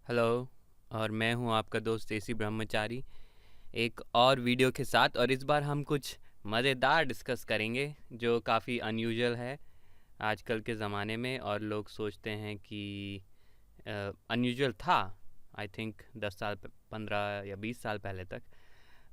Hello. और मैं हूं आपका दोस्त देसी ब्रह्मचारी, एक और वीडियो के साथ। और इस बार हम कुछ मज़ेदार डिस्कस करेंगे जो काफ़ी अनयूजुअल है आजकल के ज़माने में। और लोग सोचते हैं कि अनयूजुअल था, आई थिंक 10 साल 15 या 20 साल पहले तक।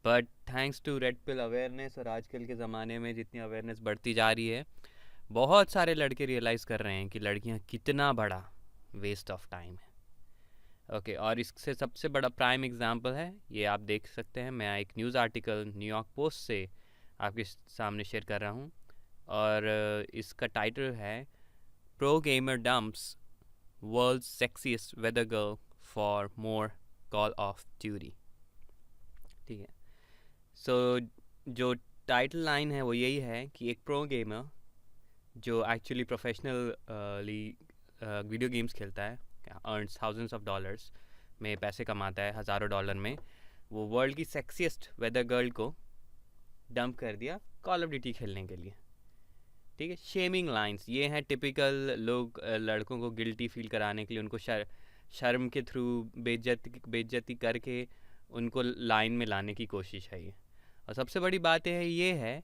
But thanks to red pill awareness और आजकल के ज़माने में जितनी अवेयरनेस बढ़ती जा रही है, बहुत सारे लड़के रियलाइज़ कर रहे हैं कि लड़कियां कितना बड़ा वेस्ट ऑफ टाइम है। ओके, और इससे सबसे बड़ा प्राइम एग्जांपल है, ये आप देख सकते हैं। मैं एक न्यूज़ आर्टिकल न्यूयॉर्क पोस्ट से आपके सामने शेयर कर रहा हूँ। और इसका टाइटल है pro gamer dumps world sexiest weather girl for more Call of Duty. ठीक है। सो जो टाइटल लाइन है वो यही है कि एक प्रो गेमर जो एक्चुअली प्रोफेशनली वीडियो गेम्स खेलता है, अर्न्स थाउजेंड्स ऑफ डॉलर्स में पैसे कमाता है, हज़ारों डॉलर में, वो वर्ल्ड की सेक्सीएस्ट वेदर गर्ल को डंप कर दिया कॉल ऑफ ड्यूटी खेलने के लिए। ठीक है। शेमिंग लाइंस ये हैं टिपिकल। लोग लड़कों को गिल्टी फील कराने के लिए उनको शर्म के थ्रू बेइज्जती करके उनको लाइन में लाने की कोशिश है ये। और सबसे बड़ी बात ये है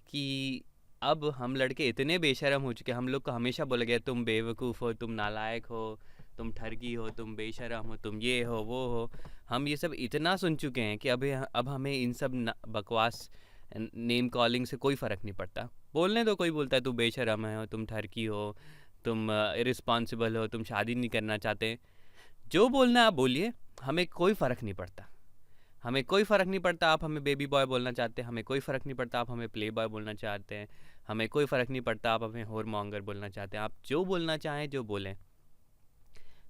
कि अब हम लड़के इतने बेशरम हो चुके हैं। हम लोग को हमेशा बोला गया तुम बेवकूफ़ हो, तुम नालायक हो, तुम ठरकी हो, तुम बेशरम हो, तुम ये हो वो हो। हम ये सब इतना सुन चुके हैं कि अब हमें इन सब बकवास नेम कॉलिंग से कोई फ़र्क नहीं पड़ता। बोलने दो, कोई बोलता है तू बेशरम है, तुम ठरकी हो, तुम इरिस्पॉन्सिबल हो, तुम शादी नहीं करना चाहते, जो बोलना है आप बोलिए, हमें कोई फ़र्क नहीं पड़ता। हमें कोई फ़र्क नहीं पड़ता आप हमें बेबी बॉय बोलना चाहते हैं, हमें कोई फ़र्क नहीं पड़ता आप हमें प्ले बॉय बोलना चाहते हैं, हमें कोई फ़र्क नहीं पड़ता आप हमें होर मॉन्गर बोलना चाहते हैं। आप जो बोलना चाहें जो बोलें,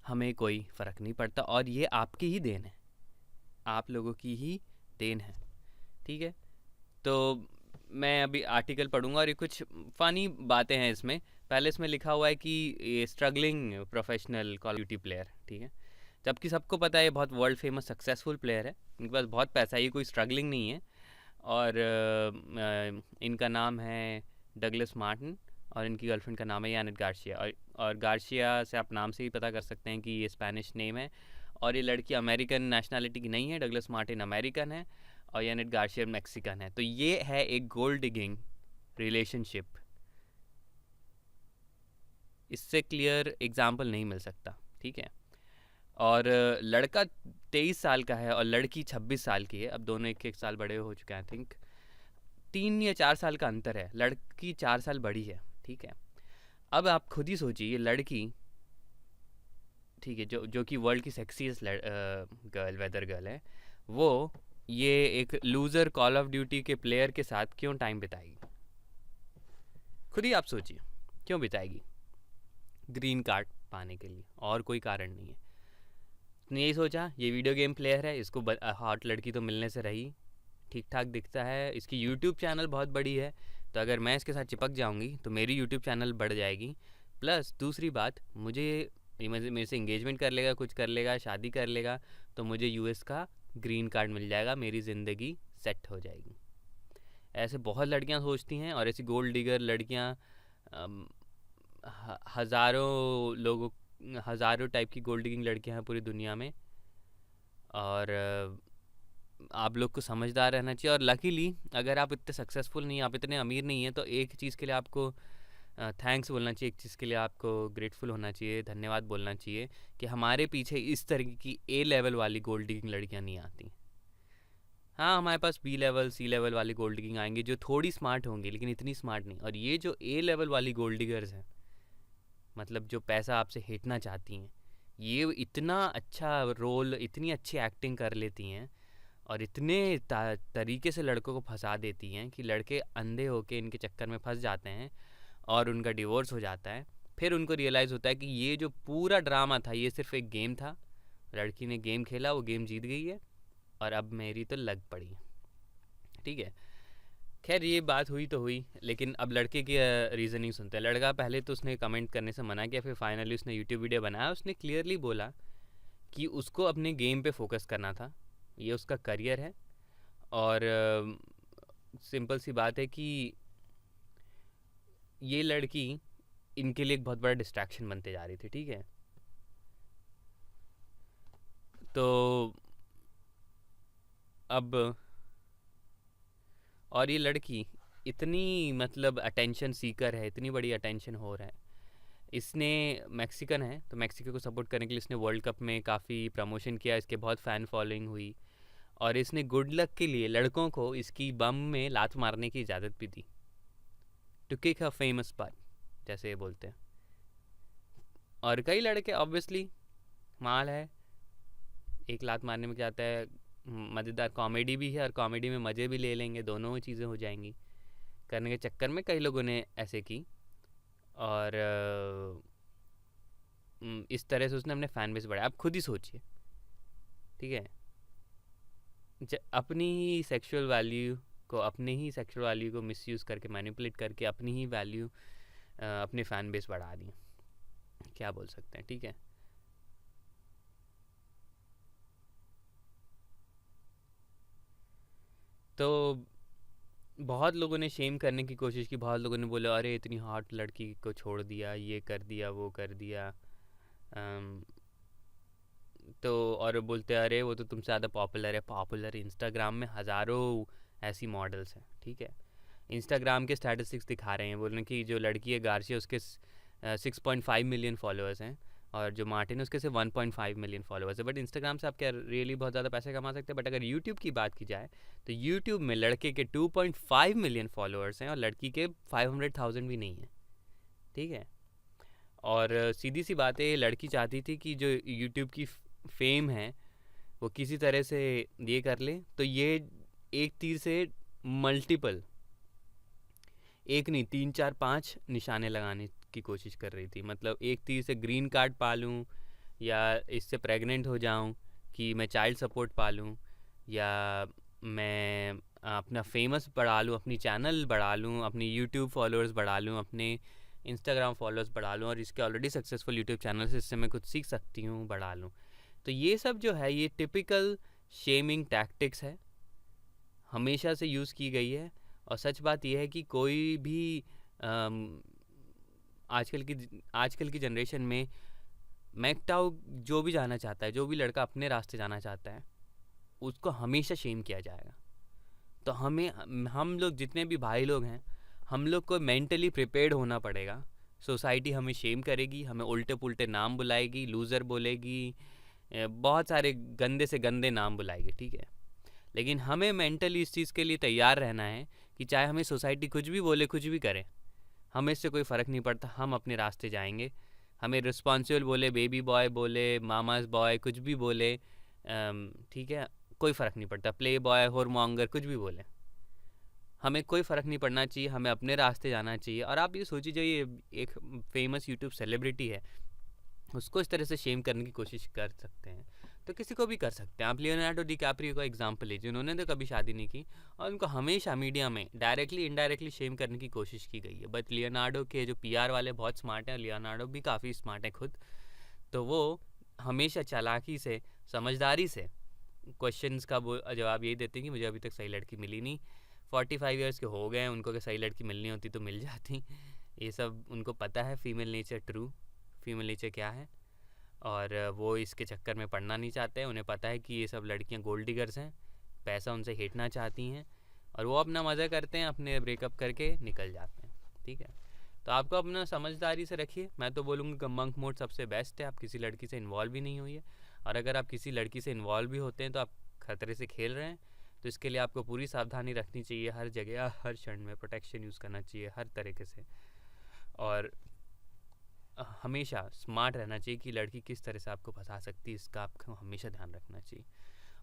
हमें कोई फ़र्क नहीं पड़ता। और ये आपकी ही देन है, आप लोगों की ही देन है। ठीक है। तो मैं अभी आर्टिकल पढ़ूंगा और ये कुछ फ़नी बातें हैं इसमें। पहले इसमें लिखा हुआ है कि ये struggling professional call duty player. ठीक है। जबकि सबको पता है ये बहुत वर्ल्ड फेमस सक्सेसफुल प्लेयर है, इनके पास बहुत पैसा है, ये कोई स्ट्रगलिंग नहीं है। और इनका नाम है डगलस मार्टिन और इनकी गर्लफ्रेंड का नाम है यानेट गार्शिया। और गार्शिया से आप नाम से ही पता कर सकते हैं कि ये स्पेनिश नेम है। और ये लड़की अमेरिकन नेशनैलिटी की नहीं है, डगलस मार्टिन अमेरिकन है और यानेट गार्शिया मैक्सिकन है। तो ये है एक गोल्ड डिगिंग रिलेशनशिप, इससे क्लियर एग्जाम्पल नहीं मिल सकता। ठीक है। और लड़का 23 साल का है और लड़की 26 साल की है। अब दोनों एक एक साल बड़े हो चुके हैं, आई थिंक 3 या 4 साल का अंतर है, लड़की 4 साल बड़ी है। ठीक है। अब आप खुद ही सोचिए, ये लड़की, ठीक है, जो कि वर्ल्ड की सेक्सीएस्ट गर्ल वेदर गर्ल है, वो ये एक लूज़र कॉल ऑफ ड्यूटी के प्लेयर के साथ क्यों टाइम बिताएगी? खुद ही आप सोचिए, क्यों बिताएगी? ग्रीन कार्ड पाने के लिए, और कोई कारण नहीं है। उसने यही सोचा ये वीडियो गेम प्लेयर है, इसको हॉट लड़की तो मिलने से रही, ठीक ठाक दिखता है, इसकी यूट्यूब चैनल बहुत बड़ी है, तो अगर मैं इसके साथ चिपक जाऊंगी तो मेरी यूट्यूब चैनल बढ़ जाएगी। प्लस दूसरी बात, मुझे ये मेरे से इंगेजमेंट कर लेगा, कुछ कर लेगा, शादी कर लेगा, तो मुझे यूएस का ग्रीन कार्ड मिल जाएगा, मेरी ज़िंदगी सेट हो जाएगी। ऐसे बहुत लड़कियां सोचती हैं। और ऐसी गोल्ड डिगर लड़कियां हज़ारों लोगों, हज़ारों टाइप की गोल्ड डिगिंग लड़कियां हैं पूरी दुनिया में। और आप लोग को समझदार रहना चाहिए। और लकीली अगर आप इतने सक्सेसफुल नहीं, आप इतने अमीर नहीं हैं, तो एक चीज़ के लिए आपको थैंक्स बोलना चाहिए, एक चीज़ के लिए आपको ग्रेटफुल होना चाहिए, धन्यवाद बोलना चाहिए कि हमारे पीछे इस तरह की ए लेवल वाली गोल्ड डिगिंग लड़कियां नहीं आती। हाँ, हमारे पास बी लेवल सी लेवल वाली गोल्ड डिगिंग आएंगी जो थोड़ी स्मार्ट होंगी, लेकिन इतनी स्मार्ट नहीं। और ये जो ए लेवल वाली गोल्ड डिगर्स हैं, मतलब जो पैसा आपसे हेटना चाहती हैं, ये इतना अच्छा रोल, इतनी अच्छी एक्टिंग कर लेती हैं और इतने तरीके से लड़कों को फंसा देती हैं कि लड़के अंधे होके इनके चक्कर में फंस जाते हैं और उनका डिवोर्स हो जाता है। फिर उनको रियलाइज़ होता है कि ये जो पूरा ड्रामा था ये सिर्फ एक गेम था, लड़की ने गेम खेला, वो गेम जीत गई है और अब मेरी तो लग पड़ी है। ठीक है। खैर ये बात हुई तो हुई, लेकिन अब लड़के की रीज़निंग सुनते हैं। लड़का पहले तो उसने कमेंट करने से मना किया, फिर फाइनली उसने यूट्यूब वीडियो बनाया। उसने क्लियरली बोला कि उसको अपने गेम पे फोकस करना था, ये उसका करियर है। और सिंपल सी बात है कि ये लड़की इनके लिए एक बहुत बड़ा डिस्ट्रैक्शन बनते जा रही थी। ठीक है। तो अब और ये लड़की इतनी मतलब अटेंशन सीकर है, इतनी बड़ी अटेंशन हो रहा है। इसने मैक्सिकन है तो मैक्सिको को सपोर्ट करने के लिए इसने वर्ल्ड कप में काफ़ी प्रमोशन किया, इसके बहुत फ़ैन फॉलोइंग हुई। और इसने गुड लक के लिए लड़कों को इसकी बम में लात मारने की इजाज़त भी दी, टू किक अ फेमस बात जैसे ये बोलते हैं। और कई लड़के ऑब्वियसली माल है, एक लात मारने में क्या आता है, मज़ेदार कॉमेडी भी है और कॉमेडी में मज़े भी ले लेंगे, दोनों चीज़ें हो जाएंगी। करने के चक्कर में कई लोगों ने ऐसे की और इस तरह से उसने अपने फ़ैन बेस बढ़ाया। आप खुद ही सोचिए, ठीक है, अपनी ही सेक्सुअल वैल्यू को मिसयूज़ करके मैनिपुलेट करके अपनी ही वैल्यू अपने फ़ैन बेस बढ़ा दी, क्या बोल सकते हैं, ठीक है। तो बहुत लोगों ने शेम करने की कोशिश की, बहुत लोगों ने बोला अरे इतनी हॉट लड़की को छोड़ दिया, ये कर दिया, वो कर दिया। तो और बोलते हैं अरे वो तो तुमसे ज़्यादा पॉपुलर इंस्टाग्राम में हज़ारों ऐसी मॉडल्स हैं, ठीक है। इंस्टाग्राम के स्टैटिस्टिक्स दिखा रहे हैं, बोल रहे हैं कि जो लड़की है गार्सिया उसके 6.5 मिलियन फॉलोअर्स हैं और जो मार्टिन उसके से 1.5 मिलियन फॉलोअर्स है। बट इंस्टाग्राम से आप क्या रियली बहुत ज़्यादा पैसे कमा सकते हैं। बट अगर यूट्यूब की बात की जाए तो यूट्यूब में लड़के के 2.5 मिलियन फॉलोअर्स हैं और लड़की के 500,000 भी नहीं है, ठीक है। और सीधी सी बात है, लड़की चाहती थी कि जो यूट्यूब की फेम है वो किसी तरह से ये कर ले, तो ये एक तीर से मल्टीपल, एक नहीं 3 4 5 निशाने लगाने की कोशिश कर रही थी। मतलब एक तीर से ग्रीन कार्ड पा लूँ, या इससे प्रेग्नेंट हो जाऊँ, कि मैं चाइल्ड सपोर्ट पा लूँ, या मैं अपना फेमस बढ़ा लूँ, अपनी चैनल बढ़ा लूँ, अपनी यूट्यूब फॉलोअर्स बढ़ा लूँ, अपने इंस्टाग्राम फॉलोअर्स बढ़ा लूँ, और इसके ऑलरेडी सक्सेसफुल यूट्यूब चैनल से इससे मैं कुछ सीख सकती हूँ, बढ़ा लूँ। तो ये सब जो है ये टिपिकल शेमिंग टैक्टिक्स है, हमेशा से यूज़ की गई है। और सच बात यह है कि कोई भी आजकल की जनरेशन में मैकटाउ जो भी जाना चाहता है, जो भी लड़का अपने रास्ते जाना चाहता है, उसको हमेशा शेम किया जाएगा। तो हम लोग जितने भी भाई लोग हैं, हम लोग को मेंटली प्रिपेयर्ड होना पड़ेगा। सोसाइटी हमें शेम करेगी, हमें उल्टे पुल्टे नाम बुलाएगी, लूज़र बोलेगी, बहुत सारे गंदे से गंदे नाम बुलाएगी, ठीक है। लेकिन हमें मेंटली इस चीज़ के लिए तैयार रहना है कि चाहे हमें सोसाइटी कुछ भी बोले, कुछ भी करे, हमें इससे कोई फ़र्क नहीं पड़ता, हम अपने रास्ते जाएंगे। हमें रिस्पॉन्सिबल बोले, बेबी बॉय बोले, मामाज बॉय, कुछ भी बोले, ठीक है, कोई फ़र्क नहीं पड़ता, प्ले बॉय, होरमोंगर, कुछ भी बोले, हमें कोई फ़र्क नहीं पड़ना चाहिए, हमें अपने रास्ते जाना चाहिए। और आप ये सोचिए, जो ये एक फेमस यूट्यूब सेलिब्रिटी है, उसको इस तरह से शेम करने की कोशिश कर सकते हैं, तो किसी को भी कर सकते हैं। आप लियोनार्डो डिकैप्रियो का एग्जांपल लीजिए, उन्होंने तो कभी शादी नहीं की और उनको हमेशा मीडिया में डायरेक्टली इनडायरेक्टली शेम करने की कोशिश की गई है। बट लियोनार्डो के जो पीआर वाले बहुत स्मार्ट हैं, लियोनार्डो भी काफ़ी स्मार्ट है खुद, तो वो हमेशा चालाकी से, समझदारी से क्वेश्चंस का जवाब यही देते हैं कि मुझे अभी तक सही लड़की मिली नहीं। 45 ईयर्स के हो गए हैं, उनको कि सही लड़की मिलनी होती तो मिल जाती। ये सब उनको पता है, फीमेल नेचर क्या है, और वो इसके चक्कर में पड़ना नहीं चाहते हैं। उन्हें पता है कि ये सब लड़कियां गोल्ड डिगर्स हैं, पैसा उनसे हेटना चाहती हैं, और वो अपना मज़ा करते हैं, अपने ब्रेकअप करके निकल जाते हैं, ठीक है। तो आपको अपना समझदारी से रखिए। मैं तो बोलूँगा मंक मोड सबसे बेस्ट है, आप किसी लड़की से इन्वॉल्व भी नहीं हुई है, और अगर आप किसी लड़की से इन्वॉल्व भी होते हैं तो आप खतरे से खेल रहे हैं। तो इसके लिए आपको पूरी सावधानी रखनी चाहिए, हर जगह हर क्षण में प्रोटेक्शन यूज़ करना चाहिए हर तरीके से, और हमेशा स्मार्ट रहना चाहिए कि लड़की किस तरह से आपको फंसा सकती है, इसका आपको हमेशा ध्यान रखना चाहिए।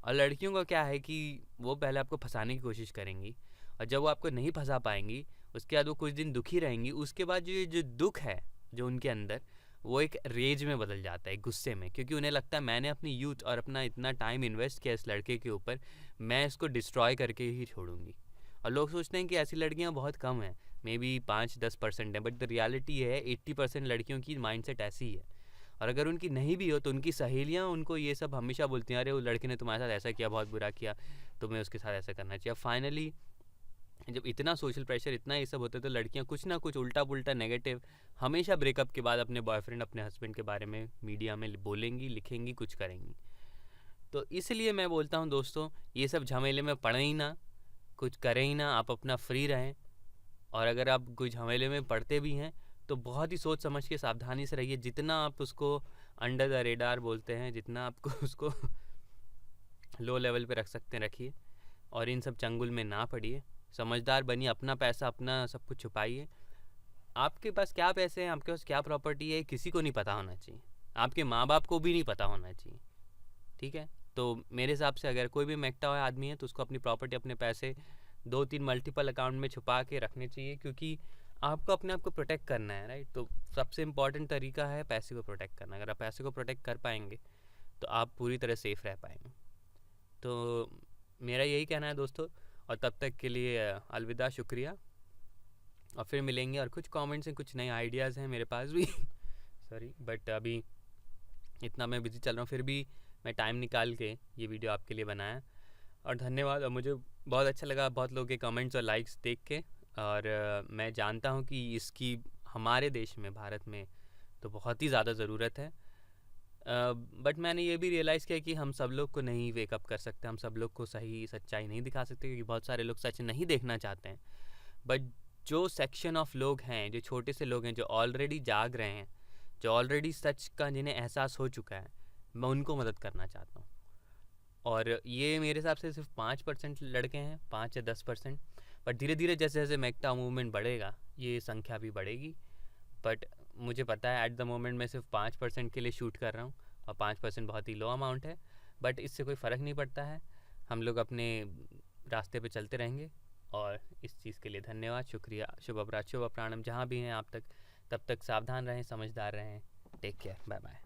और लड़कियों का क्या है कि वो पहले आपको फंसाने की कोशिश करेंगी, और जब वो आपको नहीं फंसा पाएंगी उसके बाद वो कुछ दिन दुखी रहेंगी। उसके बाद जो दुख है जो उनके अंदर, वो एक रेज में बदल जाता है, गुस्से में, क्योंकि उन्हें लगता है मैंने अपनी यूथ और अपना इतना टाइम इन्वेस्ट किया इस लड़के के ऊपर, मैं इसको डिस्ट्रॉय करके ही छोड़ूंगी। और लोग सोचते हैं कि ऐसी लड़कियां बहुत कम हैं, मे बी 5-10% है, बट द रियलिटी है 80% लड़कियों की माइंडसेट ऐसी ही है। और अगर उनकी नहीं भी हो तो उनकी सहेलियां उनको ये सब हमेशा बोलती हैं, अरे वो लड़के ने तुम्हारे साथ ऐसा किया, बहुत बुरा किया, तुम्हें उसके साथ ऐसा करना चाहिए। फाइनली जब इतना सोशल प्रेशर, इतना ये सब होता है, तो लड़कियां कुछ ना कुछ उल्टा पुल्टा नेगेटिव हमेशा ब्रेकअप के बाद अपने बॉयफ्रेंड, अपने हस्बैंड के बारे में मीडिया में बोलेंगी, लिखेंगी, कुछ करेंगी। तो इसलिए मैं बोलता हूँ दोस्तों, ये सब झमेले में पड़े ही ना, कुछ करें ही ना, आप अपना फ्री रहें। और अगर आप कोई झमेले में पड़ते भी हैं तो बहुत ही सोच समझ के सावधानी से रहिए। जितना आप उसको अंडर द रेडार बोलते हैं, जितना आपको उसको लो लेवल पे रख सकते हैं रखिए, और इन सब चंगुल में ना पड़िए। समझदार बनिए, अपना पैसा अपना सब कुछ छुपाइए। आपके पास क्या पैसे हैं, आपके पास क्या प्रॉपर्टी है, किसी को नहीं पता होना चाहिए। आपके माँ बाप को भी नहीं पता होना चाहिए, ठीक है। तो मेरे हिसाब से अगर कोई भी महकता हुआ आदमी है तो उसको अपनी प्रॉपर्टी, अपने पैसे 2-3 मल्टीपल अकाउंट में छुपा के रखने चाहिए, क्योंकि आपको अपने आप को प्रोटेक्ट करना है, राइट। तो सबसे इम्पॉर्टेंट तरीका है पैसे को प्रोटेक्ट करना। अगर आप पैसे को प्रोटेक्ट कर पाएंगे तो आप पूरी तरह सेफ़ रह पाएंगे। तो मेरा यही कहना है दोस्तों, और तब तक के लिए अलविदा, शुक्रिया। और फिर मिलेंगे। और कुछ कमेंट्स हैं, कुछ नए आइडियाज़ हैं मेरे पास भी सॉरी, बट अभी इतना मैं बिज़ी चल रहा हूँ, फिर भी मैं टाइम निकाल के ये वीडियो आपके लिए बनाया। और धन्यवाद। और मुझे बहुत अच्छा लगा बहुत लोगों के कमेंट्स और लाइक्स देख के। और मैं जानता हूँ कि इसकी हमारे देश में, भारत में तो बहुत ही ज़्यादा ज़रूरत है। बट मैंने ये भी रियलाइज़ किया कि हम सब लोग को नहीं वेकअप कर सकते, हम सब लोग को सही सच्चाई नहीं दिखा सकते, क्योंकि बहुत सारे लोग सच नहीं देखना चाहते हैं। बट जो सेक्शन ऑफ लोग हैं, जो छोटे से लोग हैं, जो ऑलरेडी जाग रहे हैं, जो ऑलरेडी सच का जिन्हें एहसास हो चुका है, मैं उनको मदद करना चाहता हूँ। और ये मेरे हिसाब से सिर्फ 5% लड़के हैं, 5 या 10%। बट धीरे धीरे जैसे जैसे मैक्टा मूवमेंट बढ़ेगा ये संख्या भी बढ़ेगी। बट मुझे पता है एट द मोमेंट मैं सिर्फ 5% के लिए शूट कर रहा हूँ, और 5% बहुत ही लो अमाउंट है। बट इससे कोई फ़र्क नहीं पड़ता है, हम लोग अपने रास्ते पे चलते रहेंगे। और इस चीज़ के लिए धन्यवाद, शुक्रिया। शुभ अपराह्न, शुभ अपराह्नम, जहाँ भी हैं आप तक, तब तक सावधान रहें, समझदार रहें। Take care, bye bye.